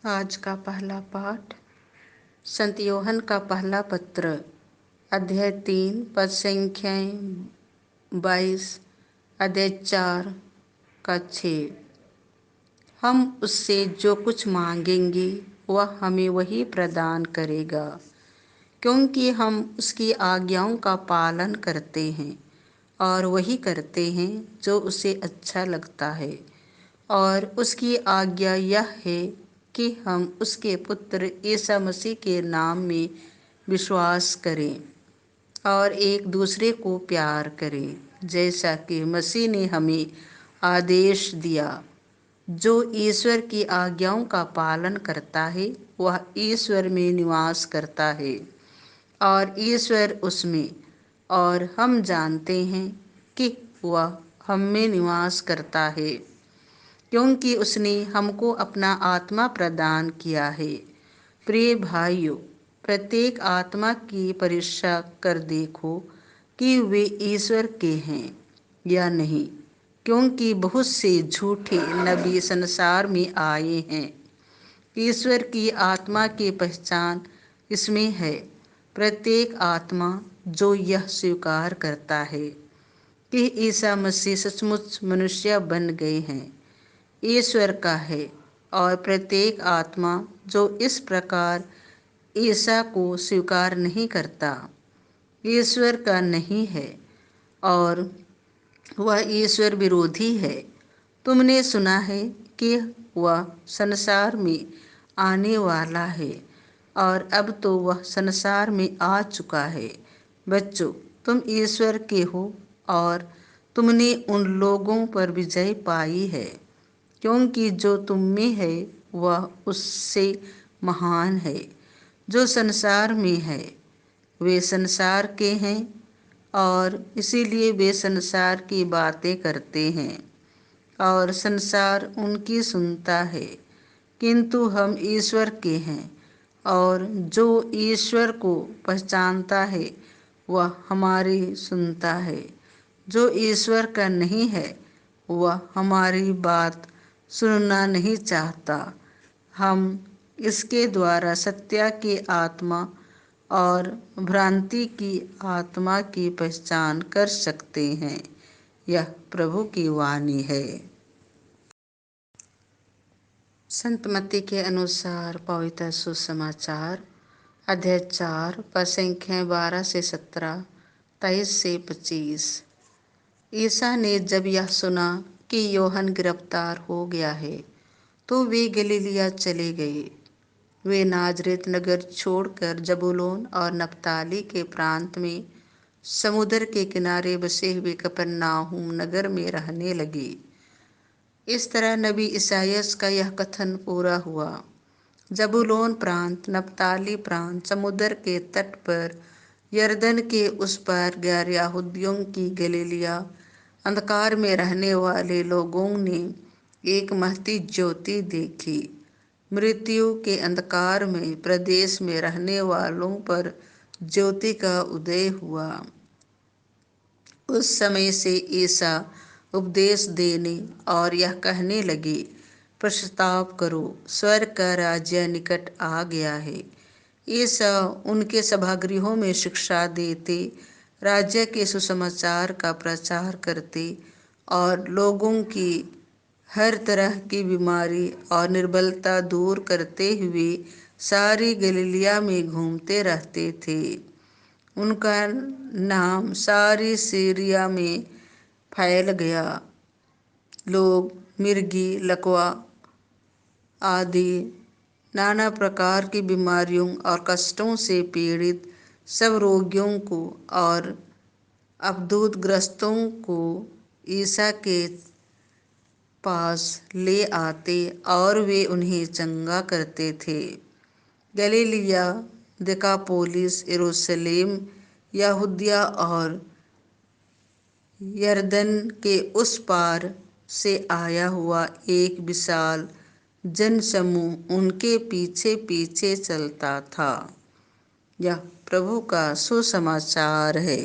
आज का पहला पाठ संत यूहन्ना का पहला पत्र अध्याय 3 पद संख्या 22 अध्याय 4 का 6। हम उससे जो कुछ मांगेंगे वह हमें वही प्रदान करेगा, क्योंकि हम उसकी आज्ञाओं का पालन करते हैं और वही करते हैं जो उसे अच्छा लगता है। और उसकी आज्ञा यह है कि हम उसके पुत्र ईसा मसीह के नाम में विश्वास करें और एक दूसरे को प्यार करें, जैसा कि मसीह ने हमें आदेश दिया। जो ईश्वर की आज्ञाओं का पालन करता है वह ईश्वर में निवास करता है और ईश्वर उसमें, और हम जानते हैं कि वह हम में निवास करता है, क्योंकि उसने हमको अपना आत्मा प्रदान किया है। प्रिय भाइयों, प्रत्येक आत्मा की परीक्षा कर देखो कि वे ईश्वर के हैं या नहीं, क्योंकि बहुत से झूठे नबी संसार में आए हैं। ईश्वर की आत्मा की पहचान इसमें है, प्रत्येक आत्मा जो यह स्वीकार करता है कि ईसा मसीह सचमुच मनुष्य बन गए हैं, ईश्वर का है, और प्रत्येक आत्मा जो इस प्रकार ईसा को स्वीकार नहीं करता, ईश्वर का नहीं है और वह ईश्वर विरोधी है। तुमने सुना है कि वह संसार में आने वाला है और अब तो वह संसार में आ चुका है। बच्चों, तुम ईश्वर के हो और तुमने उन लोगों पर विजय पाई है, क्योंकि जो तुम में है वह उससे महान है। जो संसार में है वे संसार के हैं और इसीलिए वे संसार की बातें करते हैं और संसार उनकी सुनता है, किंतु हम ईश्वर के हैं और जो ईश्वर को पहचानता है वह हमारी सुनता है। जो ईश्वर का नहीं है वह हमारी बात सुनना नहीं चाहता। हम इसके द्वारा सत्य की आत्मा और भ्रांति की आत्मा की पहचान कर सकते हैं। यह प्रभु की वाणी है। संत मत्ती के अनुसार पवित्र सुसमाचार अध्याय 4 पद संख्या 12 से 17, 23 से 25। ईसा ने जब यह सुना कि यूहन्ना गिरफ्तार हो गया है तो वे गलीलिया चले गए। वे नाजरेत नगर छोड़कर जबूलून और नप्ताली के प्रांत में समुद्र के किनारे बसे हुए कफरनहूम नगर में रहने लगे। इस तरह नबी इसायास का यह कथन पूरा हुआ। जबूलून प्रांत, नप्ताली प्रांत समुद्र के तट पर यरदन के उस पार गैर यहूदियों की गलीलिया। अंधकार में रहने वाले लोगों ने एक महती ज्योति देखी। मृत्यु के अंधकार में प्रदेश में रहने वालों पर ज्योति का उदय हुआ। उस समय से ईसा उपदेश देने और यह कहने लगे, पश्चाताप करो, स्वर्ग का राज्य निकट आ गया है। ईसा उनके सभागृहों में शिक्षा देते, राज्य के सुसमाचार का प्रचार करते और लोगों की हर तरह की बीमारी और निर्बलता दूर करते हुए सारी गलीलिया में घूमते रहते थे। उनका नाम सारी सीरिया में फैल गया। लोग मिर्गी, लकवा आदि नाना प्रकार की बीमारियों और कष्टों से पीड़ित सब रोगियों को और अबदूतग्रस्तों को ईसा के पास ले आते और वे उन्हें चंगा करते थे। गलीलिया, दिकापोलिस, यरूशलेम, यहूदिया और यरदन के उस पार से आया हुआ एक विशाल जनसमूह उनके पीछे पीछे चलता था। यह प्रभु का सुसमाचार है।